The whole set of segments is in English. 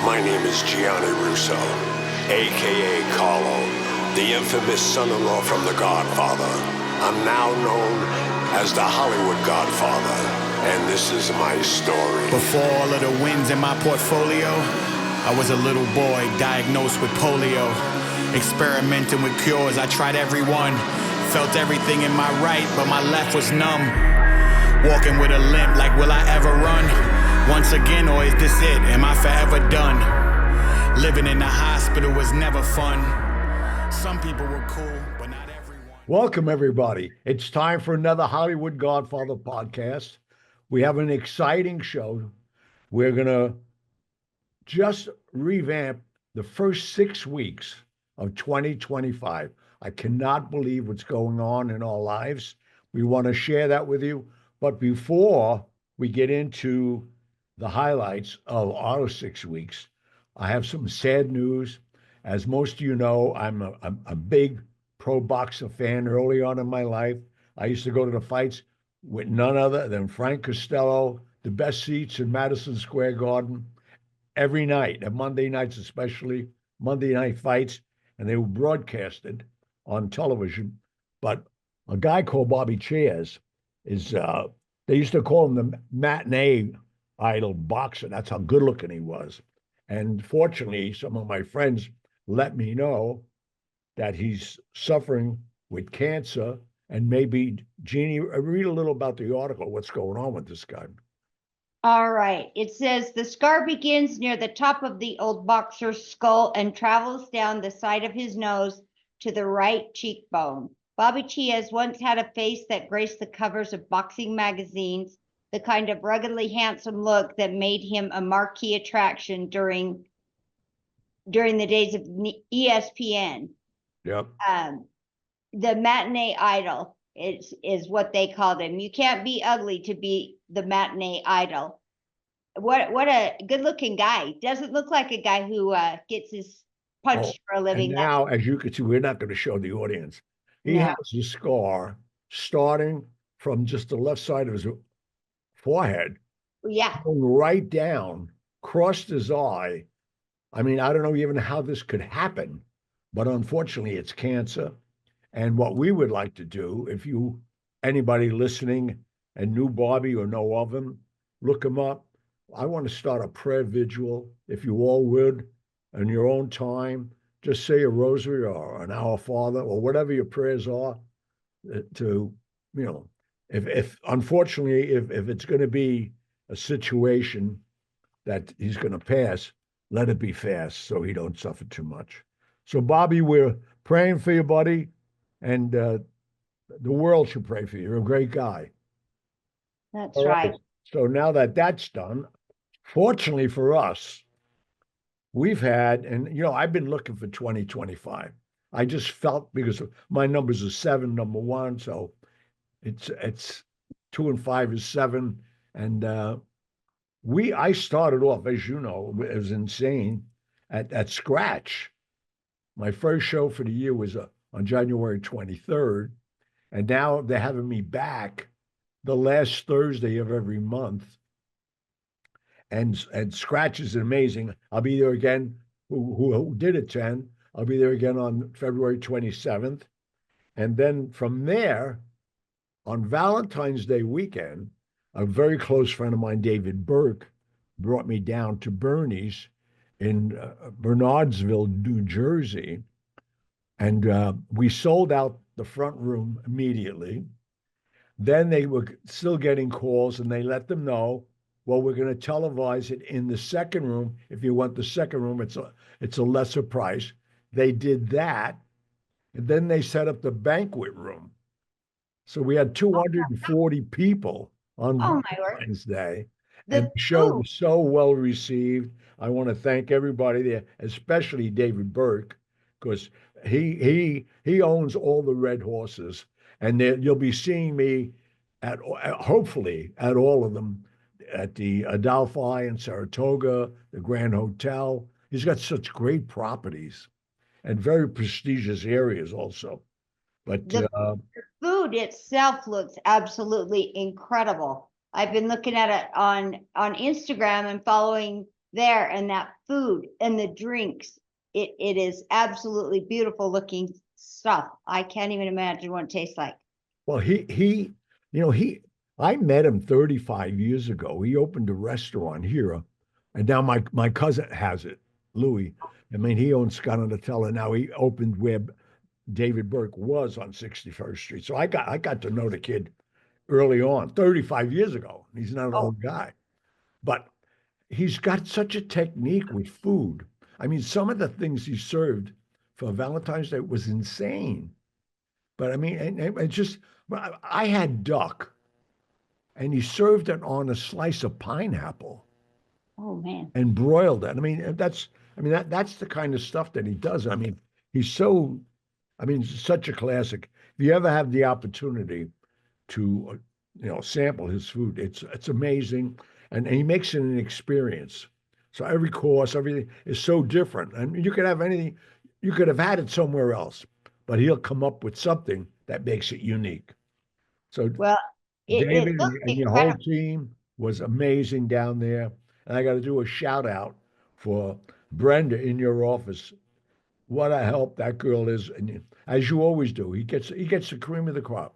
My name is Gianni a.k.a. Carlo, the infamous son-in-law from The Godfather. I'm now known as the Hollywood Godfather, and this is my story. Before all of the wins in my portfolio, I was a little boy diagnosed with polio. Experimenting with cures, I tried every one. Felt everything in my right, but my left was numb. Walking with a limp, like will I ever run? Once again, or is this it? Am I forever done? Living in the hospital was never fun. Some people were cool, but not everyone. Welcome, everybody. It's time for another Hollywood Godfather podcast. We have an exciting show. We're going to just revamp the first 6 weeks of 2025. I cannot believe what's going on in our lives. We want to share that with you. But before we get into the highlights of our 6 weeks, I have some sad news. As most of you know, I'm a big pro boxer fan early on in my life. I used to go to the fights with none other than Frank Costello, the best seats in Madison Square Garden every night, and Monday nights especially, Monday night fights, and they were broadcasted on television. But a guy called Bobby Cheers is, they used to call him the matinee idol boxer. That's how good looking he was. And fortunately, some of my friends let me know that he's suffering with cancer. And maybe, Jeannie, read a little about the article, what's going on with this guy. All right. It says the scar begins near the top of the old boxer's skull and travels down the side of his nose to the right cheekbone. Bobby Chiaz once had a face that graced the covers of boxing magazines, the kind of ruggedly handsome look that made him a marquee attraction during the days of ESPN. Yep. The matinee idol is what they called him. You can't be ugly to be the matinee idol. What a good looking guy. Doesn't look like a guy who gets his punched for a living. And now, as you can see, we're not going to show the audience. He has a scar starting from just the left side of his forehead. Yeah. Going right down, crossed his eye. I mean, I don't know even how this could happen, but unfortunately it's cancer. And what we would like to do, if anybody listening and knew Bobby or know of him, look him up. I want to start a prayer vigil. If you all would, in your own time, just say a rosary or an Our Father or whatever your prayers are to, if unfortunately, if it's going to be a situation that he's going to pass, let it be fast so he don't suffer too much. So, Bobby, we're praying for you, buddy, and the world should pray for you. You're a great guy. That's right. So now that that's done, fortunately for us, we've had, and I've been looking for 2025. I just felt, because my numbers are 7, number one, so it's 2 and 5 is 7, and I started off, as you know, it was insane at scratch. My first show for the year was on January 23rd, and now they're having me back the last Thursday of every month. And scratch is amazing. I'll be there again. Who did attend? I'll be there again on February 27th, and then from there, on Valentine's Day weekend, a very close friend of mine, David Burke, brought me down to Bernie's in Bernardsville, New Jersey. And we sold out the front room immediately. Then they were still getting calls, and they let them know, well, we're going to televise it in the second room. If you want the second room, it's a lesser price. They did that. And then they set up the banquet room. So we had 240 people on Valentine's Day. And the show was so well received. I want to thank everybody there, especially David Burke, because he owns all the red horses. And you'll be seeing me hopefully at all of them, at the Adelphi in Saratoga, the Grand Hotel. He's got such great properties and very prestigious areas also. But the food itself looks absolutely incredible. I've been looking at it on Instagram and following there, and that food and the drinks. It is absolutely beautiful looking stuff. I can't even imagine what it tastes like. Well, I met him 35 years ago. He opened a restaurant here, and now my cousin has it, Louis. I mean, he owns Scott and Nutella. Now he opened where David Burke was on 61st Street. So I got to know the kid early on, 35 years ago. He's not an Oh. old guy, but he's got such a technique with food. I mean, some of the things he served for Valentine's Day was insane. But I mean, and it's just, I had duck, and he served it on a slice of pineapple Oh man. and broiled it. That's the kind of stuff that he does. I mean, he's so, such a classic. If you ever have the opportunity to, sample his food, it's amazing, and he makes it an experience. So every course, everything is so different, and you could have anything, you could have had it somewhere else, but he'll come up with something that makes it unique. So Well, it David looked and your whole incredible. team was amazing down there. And I got to do a shout out for Brenda in your office. What a help that girl is. And as you always do, he gets the cream of the crop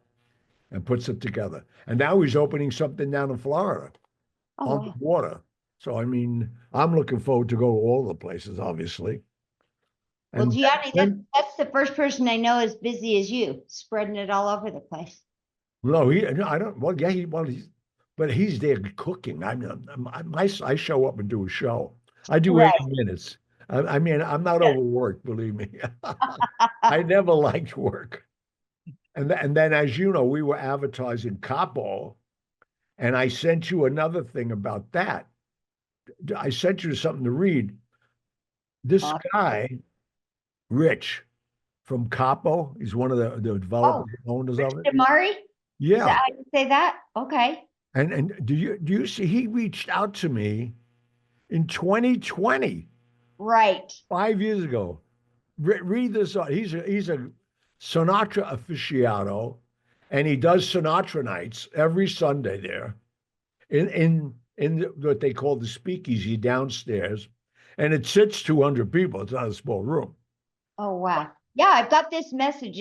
and puts it together. And now he's opening something down in Florida Oh, on the wow. water. So I mean, I'm looking forward to go to all the places, obviously. Well, And Gianni, then, that's the first person I know as busy as you, spreading it all over the place. no, I don't. Well, yeah, but he's there cooking. I show up and do a show. I do Right. 80 minutes. I mean, I'm not overworked, believe me. I never liked work. And then, as you know, we were advertising Capo, and I sent you another thing about that. I sent you something to read. This guy, Rich from Capo, he's one of the Oh, developers, owners Rich of it. Damari? Is Yeah. that how you say that? Okay. And do you see he reached out to me in 2020, Right. 5 years ago. Read this. He's a Sinatra aficionado, and he does Sinatra nights every Sunday there in what they call the speakeasy downstairs, and it sits 200 people. It's not a small room. Oh, wow. Yeah, I've got this message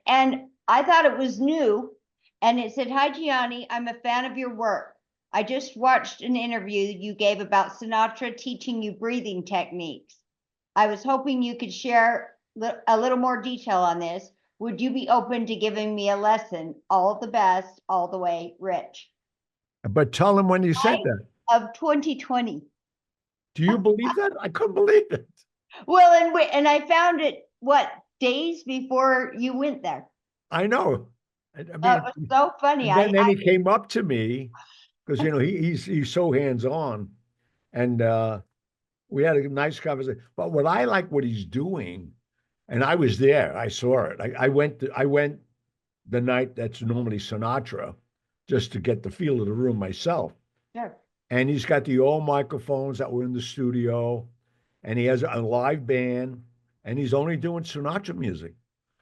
and I thought it was new. And it said, "Hi, Gianni, I'm a fan of your work. I just watched an interview you gave about Sinatra teaching you breathing techniques. I was hoping you could share a little more detail on this. Would you be open to giving me a lesson? All the best, all the way, Rich." But tell him when you said that. Of 2020. Do you believe that? I couldn't believe it. Well, and I found it, what, days before you went there. I know. I It mean, was so funny. and then he came up to me because he's so hands on, and we had a nice conversation. But what I like what he's doing, and I was there, I saw it. I went the night that's normally Sinatra, just to get the feel of the room myself. Sure. And he's got the old microphones that were in the studio, and he has a live band, and he's only doing Sinatra music.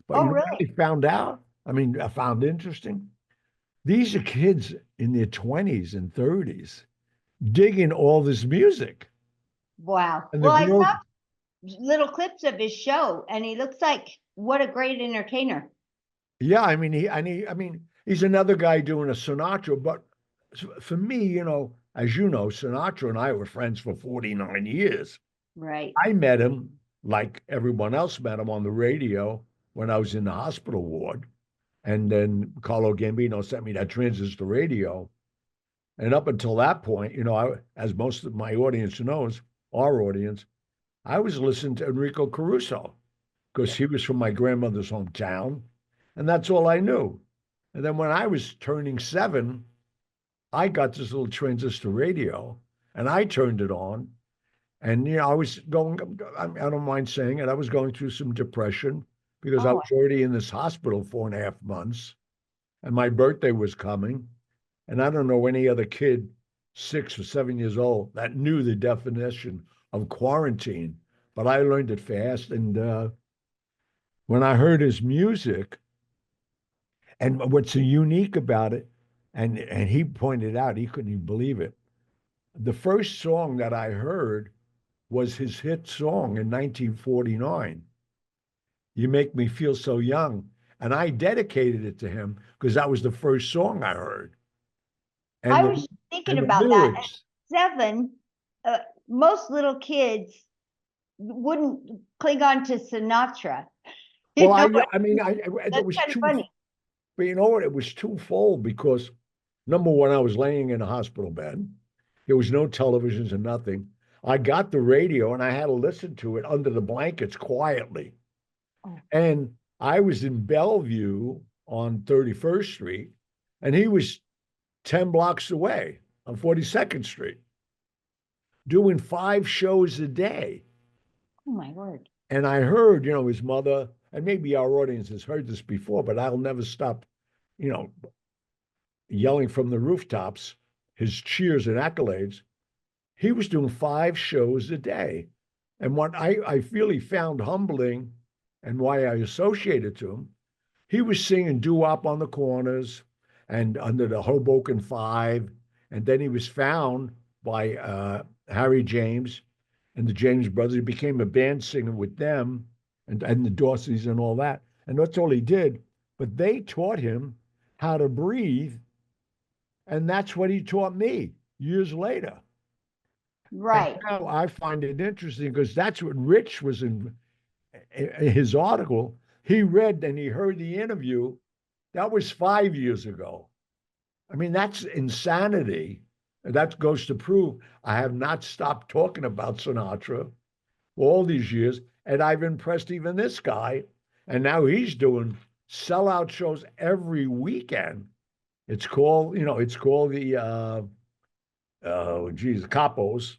But Oh, you know what really? I found out? I found interesting. These are kids in their 20s and 30s digging all this music. Wow. And the Well, I girls, saw little clips of his show, and he looks like what a great entertainer. yeah, he's another guy doing a Sinatra, but for me, as you know, Sinatra and I were friends for 49 years. Right. I met him like everyone else met him on the radio when I was in the hospital ward. And then Carlo Gambino sent me that transistor radio. And up until that point, as most of my audience knows, our audience, I was listening to Enrico Caruso because he was from my grandmother's hometown. And that's all I knew. And then when I was turning 7, I got this little transistor radio and I turned it on. And, I was going, I don't mind saying it, I was going through some depression because I Oh, was already in this hospital 4.5 months and my birthday was coming. And I don't know any other kid, 6 or 7 years old, that knew the definition of quarantine, but I learned it fast. And when I heard his music, and what's so unique about it, and he pointed out, he couldn't even believe it. The first song that I heard was his hit song in 1949. You Make Me Feel So Young. And I dedicated it to him because that was the first song I heard. I And was thinking the about that. lyrics. At 7, most little kids wouldn't cling on to Sinatra. Well, That's it was kind of too, funny. but you know what? It was twofold because number one, I was laying in a hospital bed. There was no televisions and nothing. I got the radio and I had to listen to it under the blankets quietly. Oh. And I was in Bellevue on 31st Street, and he was 10 blocks away on 42nd Street, doing 5 shows a day. Oh my word. And I heard, his mother, and maybe our audience has heard this before, but I'll never stop, yelling from the rooftops, his cheers and accolades. He was doing 5 shows a day. And what I feel he found humbling and why I associated to him, he was singing doo-wop on the corners and under the Hoboken Five. And then he was found by Harry James and the James Brothers. He became a band singer with them and the Dorseys and all that. And that's all he did. But they taught him how to breathe. And that's what he taught me years later. Right. And now I find it interesting because that's what Rich was in his article. He read and he heard the interview. That was 5 years ago. I mean, that's insanity. That goes to prove I have not stopped talking about Sinatra all these years. And I've impressed even this guy. And now he's doing sellout shows every weekend. It's called the Capos.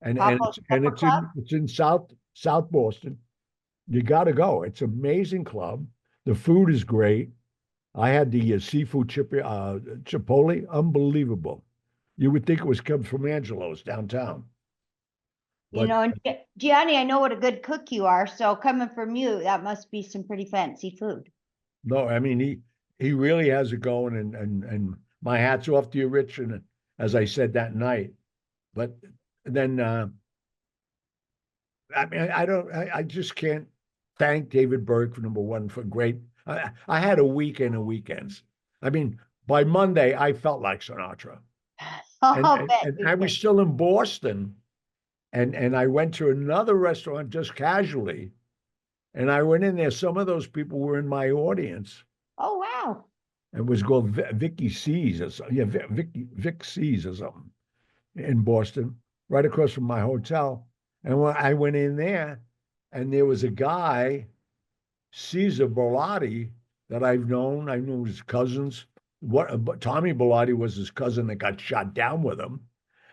And Capo's Supper it's Club? in South Boston. You got to go. It's an amazing club. The food is great. I had the seafood chipotle, unbelievable. You would think it was comes from Angelo's downtown. You know, and Gianni, I know what a good cook you are. So coming from you, that must be some pretty fancy food. No, I mean he really has it going, and my hat's off to you, Rich. And as I said that night, but then I just can't thank David Burke for number one for great. I had a weekend of weekends. I mean, by Monday I felt like Sinatra, and I was still in Boston, and I went to another restaurant just casually, and I went in there. Some of those people were in my audience. Oh wow! It was called Vicky C's or something. Yeah, Vic C's or something in Boston, right across from my hotel. And when I went in there, and there was a guy, Caesar Bellotti, that I've known. I knew his cousins. Tommy Bellotti was his cousin that got shot down with him.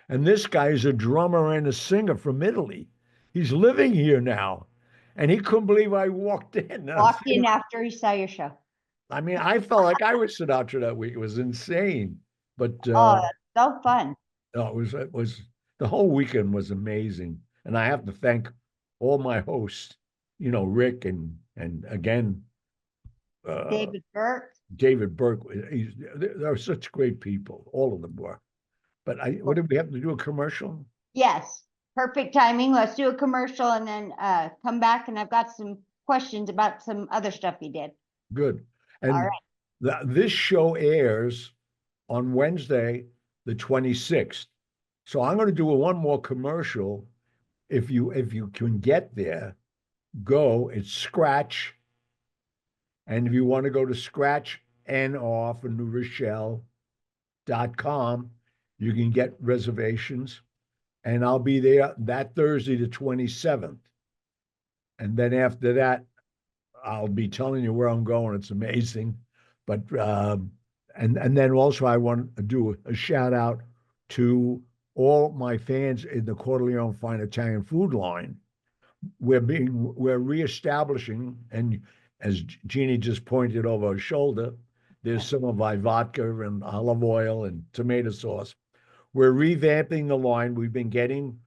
And this guy is a drummer and a singer from Italy. He's living here now. And he couldn't believe I walked in. Walked in after he saw your show. I mean, I felt like I was Sinatra that week. It was insane. But oh, that's so fun. No, it was the whole weekend was amazing. And I have to thank all my hosts, Rick and again David Burke. David Burke. They're such great people. All of them were. But what did we have to do, a commercial? Yes. Perfect timing. Let's do a commercial and then come back. And I've got some questions about some other stuff you did. Good. And all right. This show airs on Wednesday, the 26th. So I'm going to do one more commercial. If you can get there, go. It's Scratch. And if you want to go to Scratch NR for New Rochelle.com, you can get reservations. And I'll be there that Thursday, the 27th. And then after that, I'll be telling you where I'm going. It's amazing. But and then also I want to do a shout out to all my fans in the Corleone Fine Italian Food line. We're reestablishing, and as Jeannie just pointed over her shoulder, there's some of my vodka and olive oil and tomato sauce. We're revamping the line. We've been getting,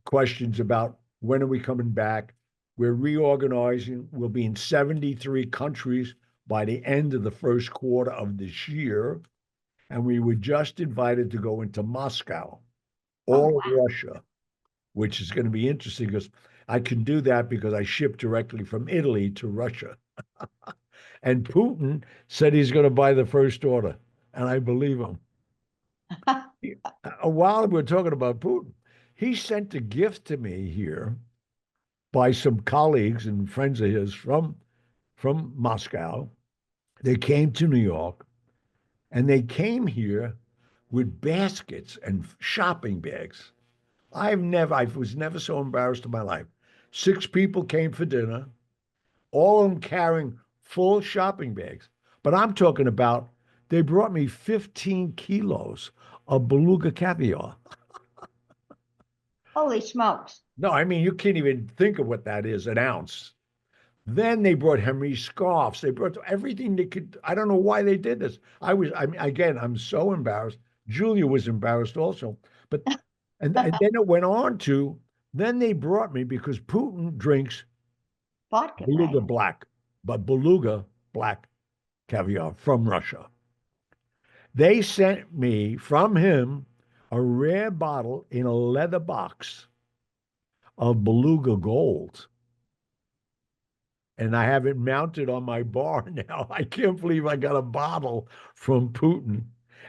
questions about when are we coming back. We're reorganizing. We'll be in 73 countries by the end of the first quarter of this year. And we were just invited to go into Moscow, all of Russia. which is going to be interesting because I can do that because I ship directly from Italy to Russia. And Putin said he's going to buy the first order, and I believe him. While we're talking about Putin, he sent a gift to me here by some colleagues and friends of his from Moscow. They came to New York, and they came here with baskets and shopping bags. I was never so embarrassed in my life. 6 people came for dinner, all of them carrying full shopping bags. But I'm talking about they brought me 15 kilos of beluga caviar. Holy smokes. No, I mean, you can't even think of what that is, an ounce. Then they brought Henry scarves. They brought everything they could. I don't know why they did this. I mean, again, I'm so embarrassed. Julia was embarrassed also. But, and then it went on to, then they brought me because Putin drinks Vodka, beluga right? black, but beluga black caviar from Russia. They sent me from him a rare bottle in a leather box of beluga gold. And I have it mounted on my bar now. I can't believe I got a bottle from Putin.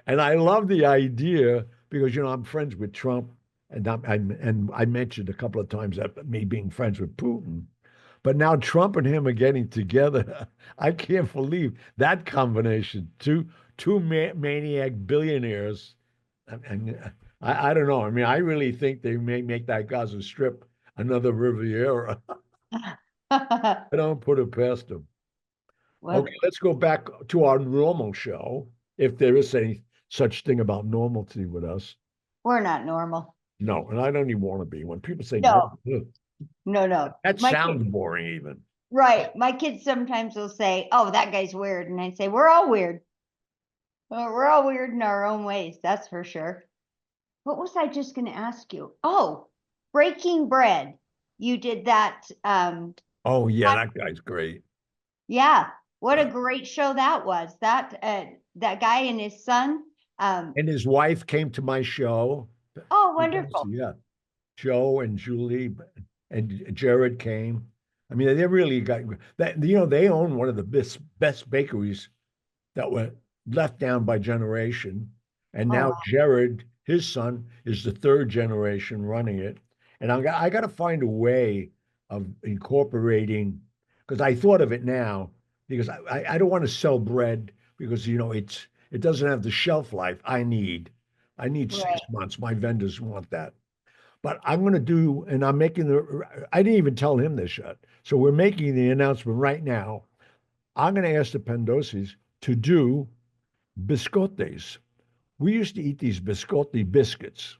And I love the idea because, I'm friends with Trump. And I mentioned a couple of times that me being friends with Putin. But now Trump and him are getting together. I can't believe that combination. Two maniac billionaires. And I don't know. I mean, I really think they may make that Gaza Strip another Riviera. I don't put it past them. Well, Okay, let's go back to our normal show, if there is any such thing about normalcy with us. we're not normal. No, and I don't even want to be. When people say No, normal, no. that My sounds kids, boring even. right. My kids sometimes will say, "Oh, that guy's weird." And I say, "We're all weird. Well, we're all weird in our own ways, that's for sure." What was I just going to ask you? Oh, Breaking Bread. You did that. Oh yeah, that guy's great. Yeah. What a great show that was. That guy and his son. And his wife came to my show. Oh, wonderful. Yeah, Joe and Julie and Jared came. I mean, they really got that. They own one of the best bakeries that were left down by generation. And Oh, now wow. Jared, his son, is the third generation running it. And I got to find a way of incorporating, because I thought of it now, because I don't want to sell bread because it doesn't have the shelf life I need. I need Right. 6 months. My vendors want that. But I'm going to do, and I'm making I didn't even tell him this yet. So we're making the announcement right now. I'm going to ask the Pendosis to do biscottes. We used to eat these biscotti biscuits.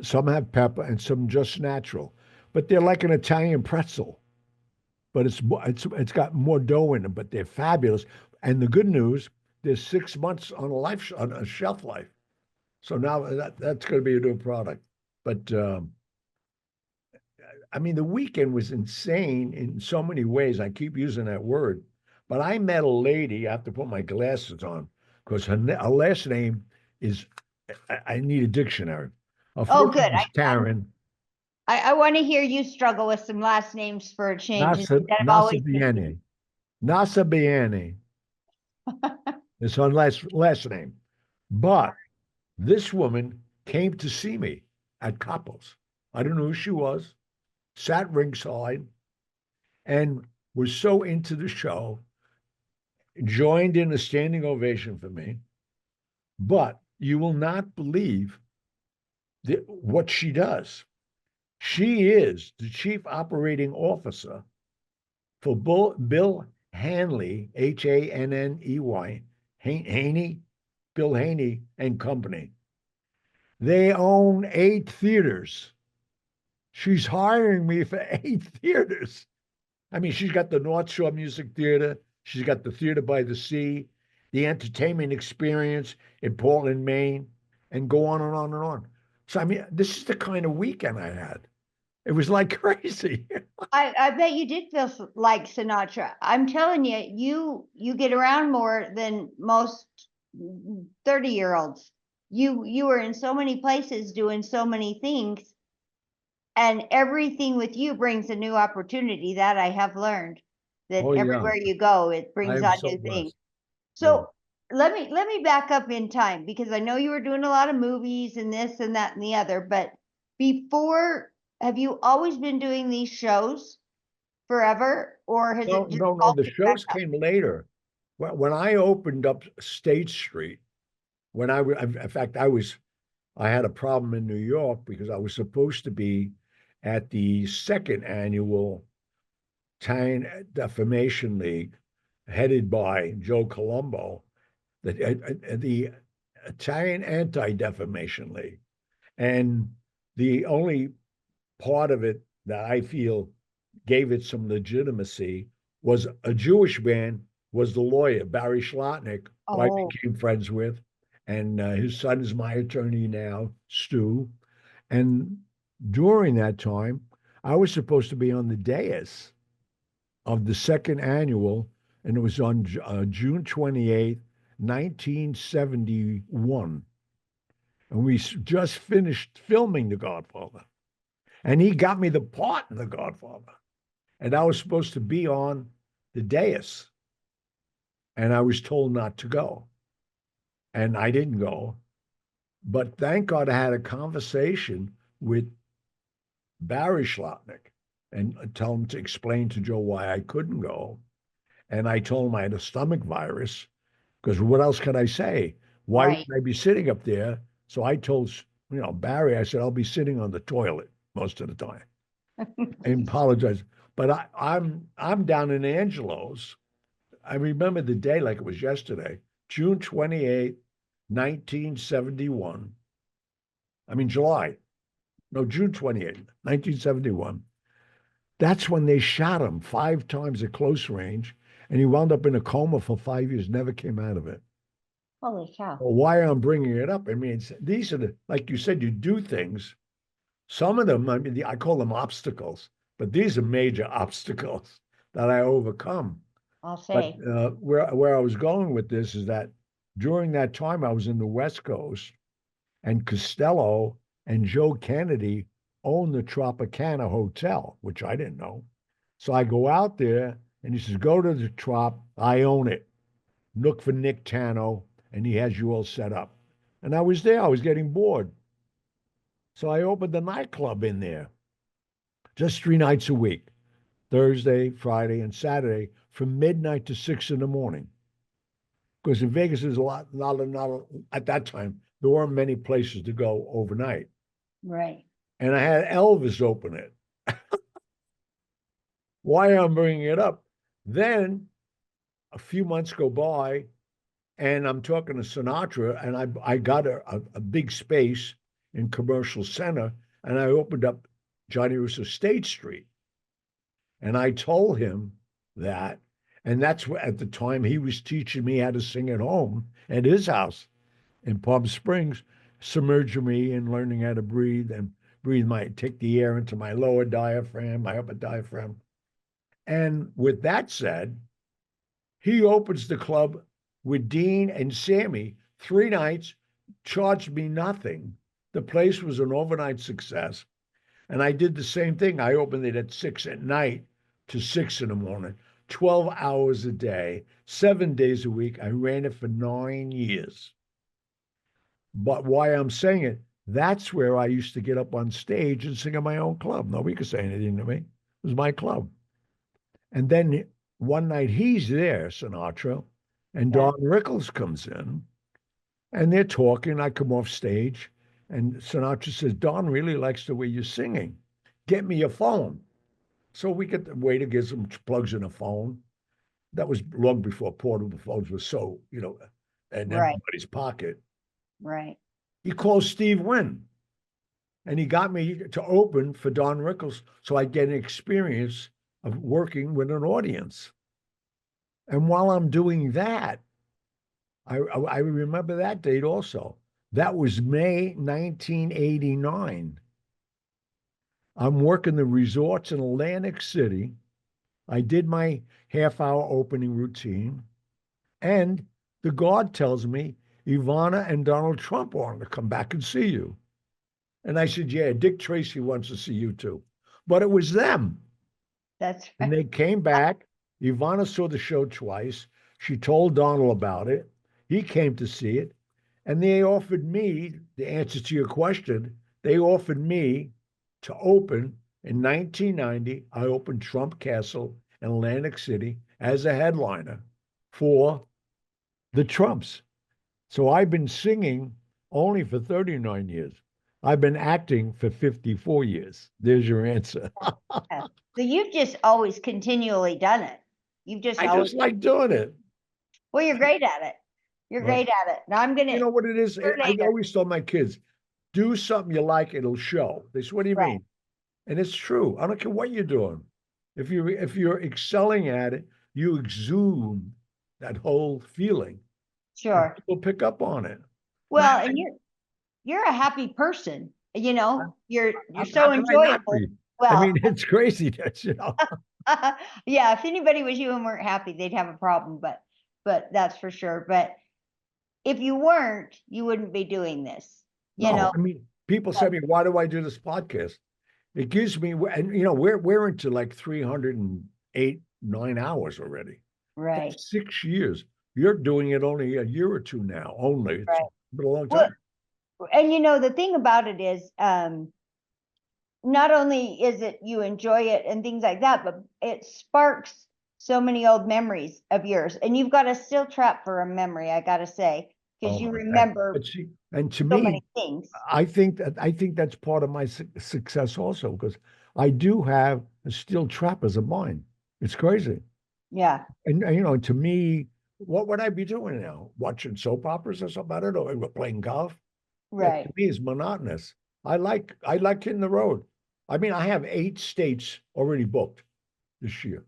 Some have pepper and some just natural, but they're like an Italian pretzel. But it's got more dough in them, but they're fabulous. And the good news, there's 6 months on a shelf life. So now that's going to be a new product. But I mean, the weekend was insane in so many ways. I keep using that word, but I met a lady. I have to put my glasses on because her last name is. I need a dictionary. Her Oh, first good. name is Karen I want to hear you struggle with some last names for a change instead of always Nasabiene. Nasabiene is her last name. But this woman came to see me at Capo's. I don't know who she was. Sat ringside and was so into the show, joined in a standing ovation for me. But you will not believe what she does. She is the chief operating officer for Bill Hanley, Hanney, Haney, Bill Haney and Company. They own 8 theaters. She's hiring me for 8 theaters. I mean, she's got the North Shore Music Theater. She's got the Theater by the Sea, the Entertainment Experience in Portland, Maine, and go on and on and on. So, I mean, this is the kind of weekend I had. It was like crazy. I bet you did feel like Sinatra. I'm telling you, you get around more than most 30-year-olds. You were in so many places doing so many things. And everything with you brings a new opportunity. That I have learned, that Oh, yeah. everywhere you go, it I brings am on so new things. blessed. So let me back up in time, because I know you were doing a lot of movies and this and that and the other, but before, have you always been doing these shows forever, or has No, it just no, no. all The picked back shows up? came later. When I opened up State Street, in fact, I had a problem in New York because I was supposed to be at the second annual Italian Defamation League, headed by Joe Colombo, the Italian Anti-Defamation League. And the only part of it that I feel gave it some legitimacy was a Jewish man was the lawyer, Barry Schlotnick, who I Oh, became friends with. And his son is my attorney now, Stu. And during that time, I was supposed to be on the dais of the second annual, and it was on June 28th, 1971. And we just finished filming The Godfather. And he got me the part in The Godfather. And I was supposed to be on the dais. And I was told not to go. And I didn't go. But thank God I had a conversation with Barry Schlotnick and tell him to explain to Joe why I couldn't go. And I told him I had a stomach virus, because what else could I say? Why right. would I be sitting up there? So I told, Barry, I said, I'll be sitting on the toilet most of the time. I apologize. But I'm down in Angelo's. I remember the day like it was yesterday, June 28th, 1971. I mean, July. No, June 28th, 1971. That's when they shot him 5 times at close range, and he wound up in a coma for 5 years, never came out of it. Holy cow. Well, why I'm bringing it up? I mean, these are like you said, you do things. Some of them, I mean, I call them obstacles, but these are major obstacles that I overcome. I'll But say. where I was going with this is that during that time I was in the West Coast, and Costello and Joe Kennedy owned the Tropicana Hotel, which I didn't know. So I go out there, and he says, "Go to the Trop. I own it. Look for Nick Tano, and he has you all set up." And I was there. I was getting bored. So I opened the nightclub in there, just 3 nights a week, Thursday, Friday, and Saturday, from midnight to 6 in the morning. Because in Vegas, there's a lot, not at that time, there weren't many places to go overnight. Right. And I had Elvis open it. Why I'm bringing it up? Then a few months go by, and I'm talking to Sinatra, and I got a big space in Commercial Center, and I opened up Johnny Russo State Street. And I told him that, and that's what, at the time, he was teaching me how to sing at home at his house in Palm Springs, submerging me and learning how to breathe and take the air into my lower diaphragm, my upper diaphragm. And with that said, he opens the club with Dean and Sammy 3 nights, charged me nothing. The place was an overnight success. And I did the same thing. I opened it at 6 at night to 6 in the morning, 12 hours a day, 7 days a week. I ran it for 9 years. But why I'm saying it, that's where I used to get up on stage and sing in my own club. Nobody could say anything to me. It was my club. And then one night he's there, Sinatra, and Yeah. Don Rickles comes in, and they're talking. I come off stage, and Sinatra says, "Don really likes the way you're singing. Get me a phone." So we get the waiter gives him plugs in a phone. That was long before portable phones were so, in Right. everybody's pocket. Right. He calls Steve Wynn, and he got me to open for Don Rickles so I get an experience of working with an audience. And while I'm doing that, I remember that date also. That was May 1989. I'm working the resorts in Atlantic City. I did my half-hour opening routine, and the guard tells me Ivana and Donald Trump wanted to come back and see you. And I said, yeah, Dick Tracy wants to see you too. But it was them. That's And right. they came back. Ivana saw the show twice. She told Donald about it. He came to see it. And they offered me, the answer to your question, they offered me to open in 1990. I opened Trump Castle in Atlantic City as a headliner for the Trumps. So I've been singing only for 39 years. I've been acting for 54 years. There's your answer. Yeah. So you've just always continually done it. You've just I always, just like doing it. well, you're great at it. You're Well, great at it. Now I'm gonna you know what it is? hear I later. always tell my kids, do something you like, it'll show. They say, what do you Right. mean? And it's true. I don't care what you're doing. If you're excelling at it, you exude that whole feeling. Sure. People pick up on it. Well, Now, and you're a happy person. You're how so can I not enjoyable. be? I Well, mean, it's crazy that. yeah, if anybody was you and weren't happy, they'd have a problem, but that's for sure. But if you weren't, you wouldn't be doing this, No, I mean, people say to me, why do I do this podcast? It gives me, and we're into like 308, 9 hours already. Right, That's 6 years. You're doing it only a year or two now, only. It's right. been a long Well, time. and the thing about it is, not only is it you enjoy it and things like that, but it sparks so many old memories of yours. And you've got a still trap for a memory, I gotta say, because Oh you my God. remember But see, and to so me, many things. I think that's part of my success also, because I do have a steel trap as a mind. It's crazy. Yeah, And to me, what would I be doing now? Watching soap operas or something? I don't know. We're playing golf. That right. to me is monotonous. I like hitting the road. I mean, I have 8 states already booked this year.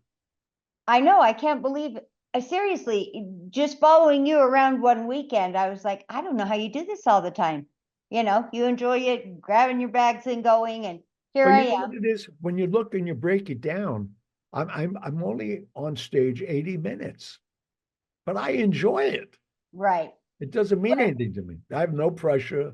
I know, I can't believe it. I seriously, just following you around one weekend, I was like, I don't know how you do this all the time. You enjoy it, grabbing your bags and going, and here But I you know what am. it is? When you look and you break it down, I'm only on stage 80 minutes, but I enjoy it. Right, It doesn't mean anything to me. I have no pressure.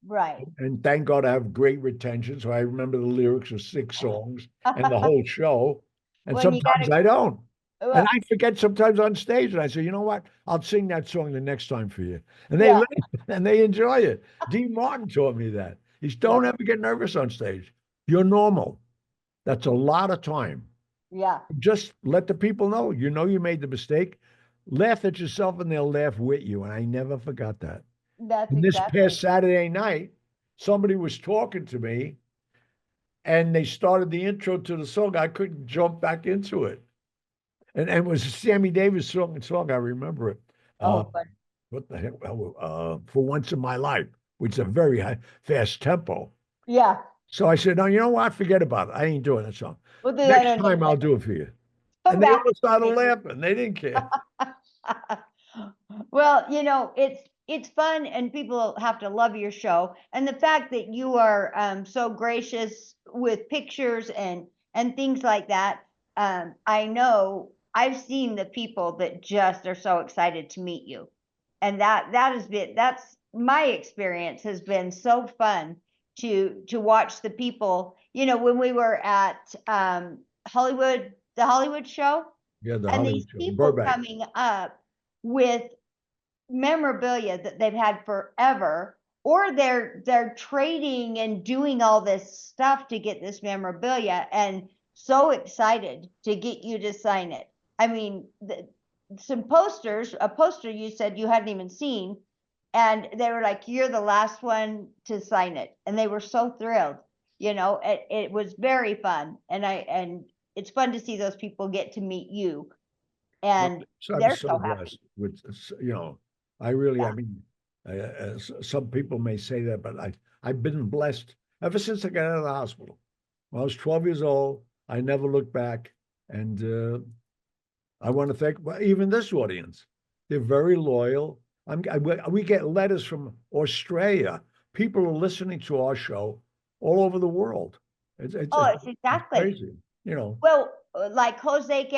right. And thank God I have great retention. So I remember the lyrics of 6 songs and the whole show. And When you sometimes gotta, I don't. And well, I forget sometimes on stage. And I say, you know what? I'll sing that song the next time for you. And they yeah, laugh and they enjoy it. Dean Martin taught me that. He's yeah, don't ever get nervous on stage. You're normal. That's a lot of time. yeah. Just let the people know. You made the mistake. Laugh at yourself and they'll laugh with you. And I never forgot that. That's And this exactly. past Saturday night, somebody was talking to me and they started the intro to the song. I couldn't jump back into it. And it was a Sammy Davis song. I remember it. Uh, Oh, but what the heck? For Once in My Life, which is a very fast tempo. yeah, So I said, no, you know what? Forget about it. I ain't doing that song. we'll do that Next another time I'll day. do it for you. Come And they back. all started laughing. They didn't care. Well, it's fun and people have to love your show. And the fact that you are so gracious with pictures and things like that. I know I've seen the people that just are so excited to meet you. And that's my experience has been so fun to watch the people, when we were at the Hollywood show, Yeah, the and Hollywood these show in people Burbank. coming up with memorabilia that they've had forever, or they're trading and doing all this stuff to get this memorabilia, and so excited to get you to sign it. I mean, a poster you said you hadn't even seen, and they were like, you're the last one to sign it, and they were so thrilled. It was very fun, and it's fun to see those people get to meet you, Well, and I'm they're so so blessed happy. with, I really, Yeah, I mean, some people may say that, but I've been blessed ever since I got out of the hospital. When I was 12 years old, I never looked back. And I want to thank even this audience. They're very loyal. We get letters from Australia. People are listening to our show all over the world. oh, it's It's exactly. crazy. Well, like Jose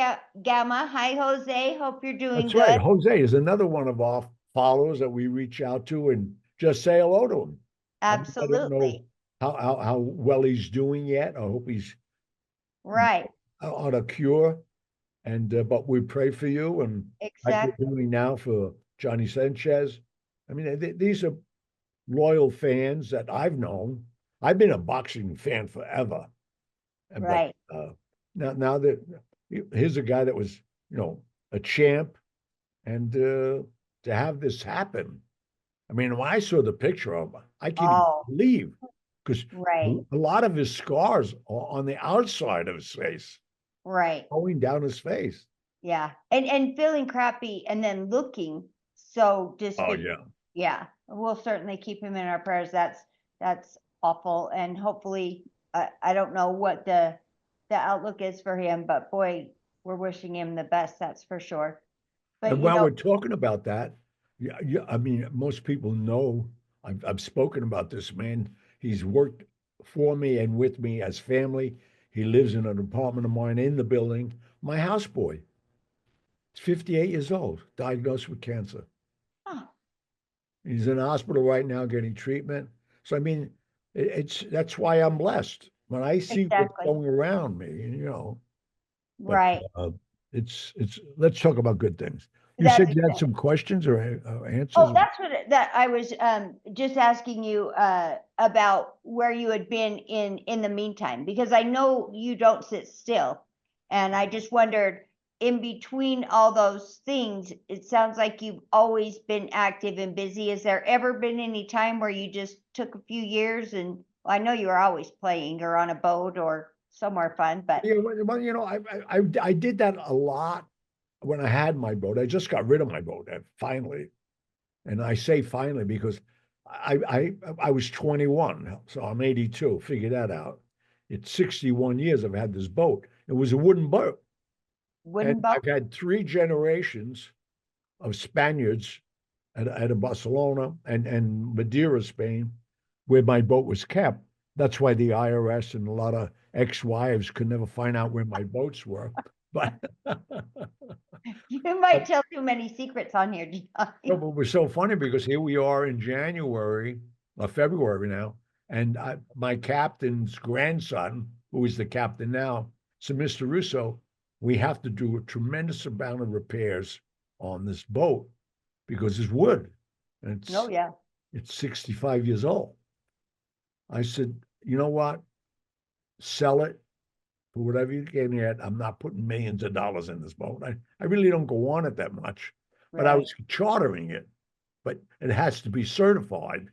Gamma. Hi, Jose. Hope you're doing That's right. good. Jose is another one of our followers that we reach out to and just say hello to him. I mean, I don't know. Absolutely. how well he's doing yet. I hope he's Right. on a cure. And but we pray for you, and like we're Exactly. doing now for Johnny Sanchez. I mean, these are loyal fans that I've known. I've been a boxing fan forever, but Right. now that here's a guy that was, a champ, and to have this happen. I mean, when I saw the picture of him, I can't even Oh, believe, because right. a lot of his scars are on the outside of his face, Right. going down his face. Yeah. And feeling crappy and then looking so Oh disfigured. yeah. Yeah. We'll certainly keep him in our prayers. That's awful. And hopefully, I don't know what the outlook is for him, but boy, we're wishing him the best, that's for sure. But And while we're talking about that, yeah, I mean, most people know I've spoken about this man. He's worked for me and with me as family. He lives in an apartment of mine in the building. My houseboy. He's 58 years old, diagnosed with cancer. oh, He's in the hospital right now getting treatment. So I mean, that's why I'm blessed when I see what's exactly. going around me. But Right. it's. Let's talk about good things. You That's said you had some questions or answers. Oh, that's that I was just asking you about where you had been in the meantime, because I know you don't sit still. And I just wondered, in between all those things, it sounds like you've always been active and busy. Has there ever been any time where you just took a few years and well, I know you were always playing or on a boat or somewhere fun, but Yeah, well, I did that a lot when I had my boat. I just got rid of my boat finally, and I say finally because I was 21, so I'm 82. Figure that out. It's 61 years I've had this boat. It was a wooden boat, and wooden boat. I've had three generations of Spaniards at Barcelona and Madeira, Spain, where my boat was kept. That's why the IRS and a lot of ex-wives could never find out where my boats were. But You might tell too many secrets on here, no, Gianni. but it was so funny because here we are in January or February now, and my captain's grandson, who is the captain now, so Mr. Russo, we have to do a tremendous amount of repairs on this boat because it's wood, and Oh yeah. it's 65 years old. I said, you know what? Sell it for whatever you can get. I'm not putting millions of dollars in this boat. I really don't go on it that much, but I Right. was chartering it. But it has to be certified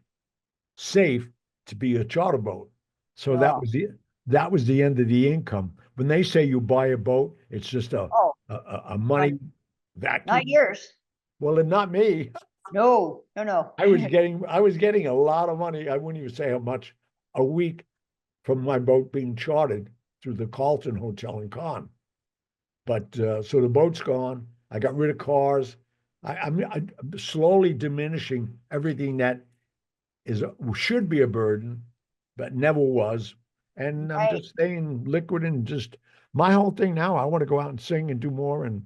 safe to be a charter boat. So Oh, that was the end of the income. When they say you buy a boat, it's just oh, a not money not vacuum. yours. Well, and not me. No, no, no. I was getting a lot of money. I wouldn't even say how much a week from my boat being chartered through the Carlton Hotel in Cannes. But so the boat's gone. I got rid of cars. I'm slowly diminishing everything that should be a burden, but never was. And I'm Right. just staying liquid and just my whole thing now. I want to go out and sing and do more. And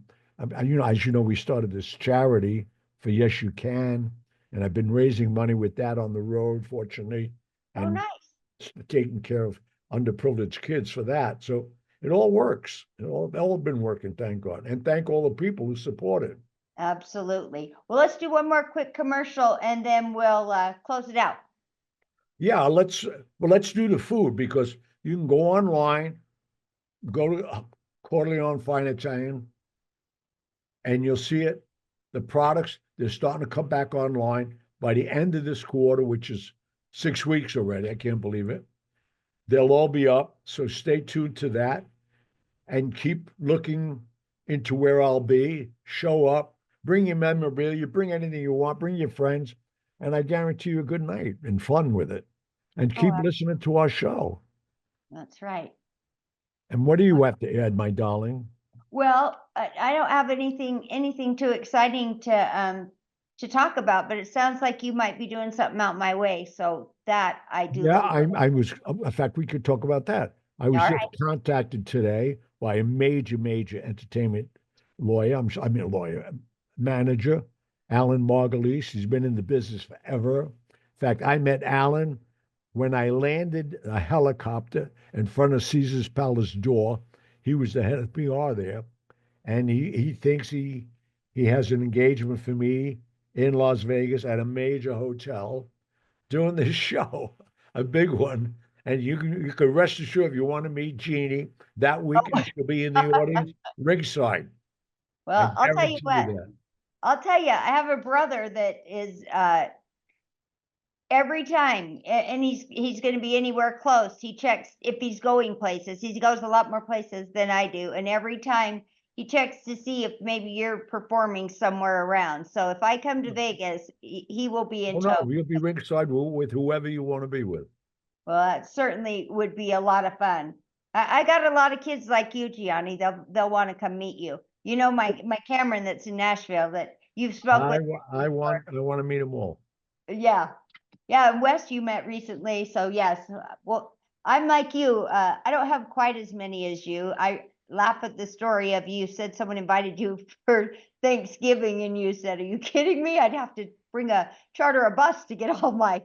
as you know, we started this charity for Yes You Can, and I've been raising money with that on the road, fortunately, Oh, and nice. taking care of underprivileged kids for that. So it all works. It all been working, thank God, and thank all the people who support it. Absolutely. Well, let's do one more quick commercial and then we'll close it out. Yeah, let's do the food because you can go online, go to Corleone Fine Italian, and you'll see it. The products, they're starting to come back online by the end of this quarter, which is 6 weeks already. I can't believe it. They'll all be up. So stay tuned to that and keep looking into where I'll be. Show up, bring your memorabilia, bring anything you want, bring your friends, and I guarantee you a good night and fun with it. And Oh, keep listening to our show. that's right. And what do you have to add, my darling? Well, I don't have anything too exciting to talk about, but it sounds like you might be doing something out my way. So that I do Yeah, look I was, in fact, we could talk about that. I was all just right. contacted today by a major entertainment lawyer. I mean, a lawyer, manager, Alan Margulies. He's been in the business forever. In fact, I met Alan when I landed a helicopter in front of Caesar's Palace door. He was the head of PR there, and he thinks he has an engagement for me in Las Vegas at a major hotel doing this show, a big one. And you can rest assured if you want to meet Jeannie that weekend, she'll be in the audience ringside. Well, I'll tell you guarantee what. that. I'll tell you, I have a brother that is every time, and he's going to be anywhere close. He checks if he's going places. He goes a lot more places than I do, and every time he checks to see if maybe you're performing somewhere around. So if I come to Vegas, he will be in tow. No, you'll be ringside with whoever you want to be with. Well, that certainly would be a lot of fun. I got a lot of kids like you, Gianni. They'll want to come meet you. You know my Cameron that's in Nashville that you've spoke with. I want to meet them all. Yeah. Yeah, and Wes you met recently, so yes. Well, I'm like you. I don't have quite as many as you. I laugh at the story of you said someone invited you for Thanksgiving and you said, "Are you kidding me? I'd have to charter a bus to get all my."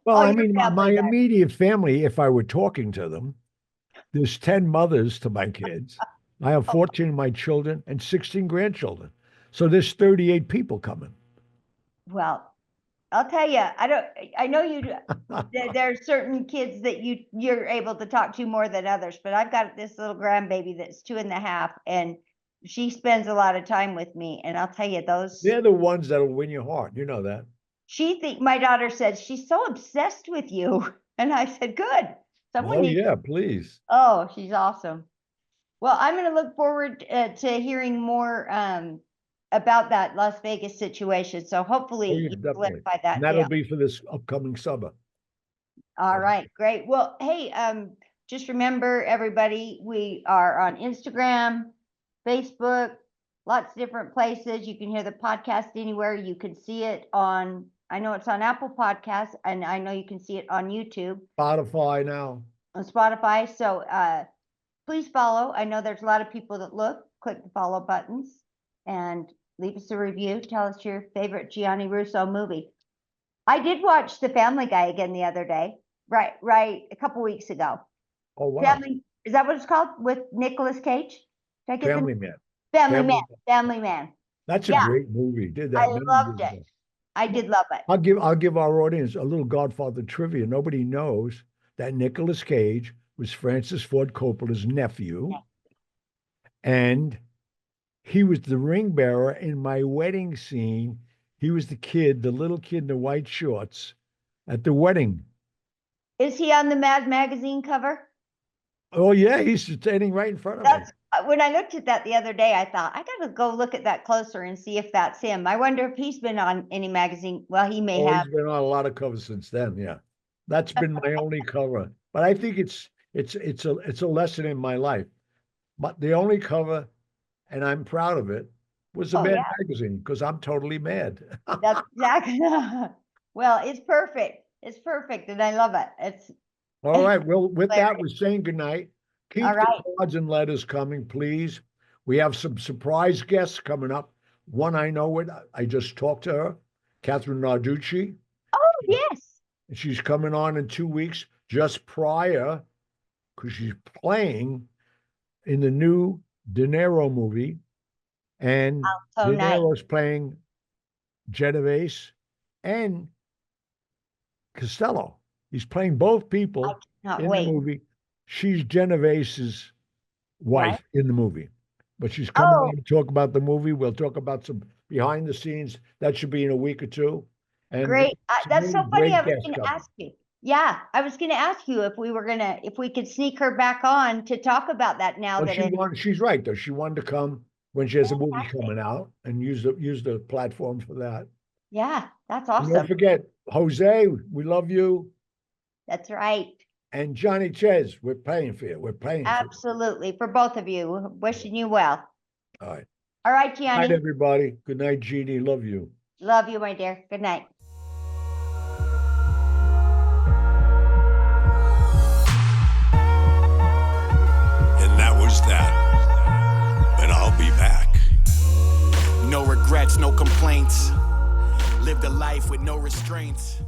Well, I mean, my family there. immediate family, if I were talking to them, there's 10 mothers to my kids. I have 14 of my children and 16 grandchildren. So there's 38 people coming. Well, I'll tell you, I know you, there are certain kids that you're able to talk to more than others, but I've got this little grandbaby that's 2.5 and she spends a lot of time with me. And I'll tell you They're the ones that'll win your heart. You know that. my daughter said, she's so obsessed with you. And I said, good. Oh, yeah, please. Oh, she's awesome. Well, I'm going to look forward to hearing more about that Las Vegas situation. So hopefully you solidify that. And that'll be for this upcoming summer. All right, great. Well, hey, just remember everybody, we are on Instagram, Facebook, lots of different places. You can hear the podcast anywhere. You can see it on, I know it's on Apple Podcasts, and I know you can see it on YouTube. Spotify now. On Spotify. So please follow. I know there's a lot of people that click the follow buttons and leave us a review. Tell us your favorite Gianni Russo movie. I did watch The Family Guy again the other day, right, a couple weeks ago. Oh, wow. Is that what it's called with Nicolas Cage? Family Man. Family Man. That's a great movie. I loved it. I did love it. I'll give our audience a little Godfather trivia. Nobody knows that Nicolas Cage was Francis Ford Coppola's nephew, and he was the ring bearer in my wedding scene. He was the little kid in the white shorts at the wedding. Is he on the Mad Magazine cover? Oh, yeah, he's standing right in front of me. When I looked at that the other day, I thought, I got to go look at that closer and see if that's him. I wonder if he's been on any magazine. Well, he may have. He's been on a lot of covers since then, yeah. That's been my only cover. But I think it's a lesson in my life. But the only cover, and I'm proud of it, was the Mad Magazine, because I'm totally mad. That's exactly. Well, it's perfect. It's perfect, and I love it. It's all right. Well, with that, we're saying goodnight. Keep all right. the cards and letters coming, please. We have some surprise guests coming up. One I know it. I just talked to her, Catherine Narducci. Oh, yes. She's coming on in 2 weeks, just prior, because she's playing in the new De Niro movie. And De Niro's playing Genovese and Costello. He's playing both people in the movie. She's Genovese's wife in the movie. But she's coming on to talk about the movie. We'll talk about some behind the scenes. That should be in a week or two. And great. That's so funny. I was going to ask you. Yeah, I was going to ask you if we could sneak her back on to talk about that now. She's right, though. She wanted to come when she has a movie coming out and use the platform for that. Yeah, that's awesome. And don't forget, Jose, we love you. That's right. And Johnny Ches, we're praying for you. We're praying absolutely for both of you. Wishing you well. All right. All right, Gianni. Good night, everybody. Good night, Jeannie. Love you. Love you, my dear. Good night. And that was that. But I'll be back. No regrets, no complaints. Lived a life with no restraints.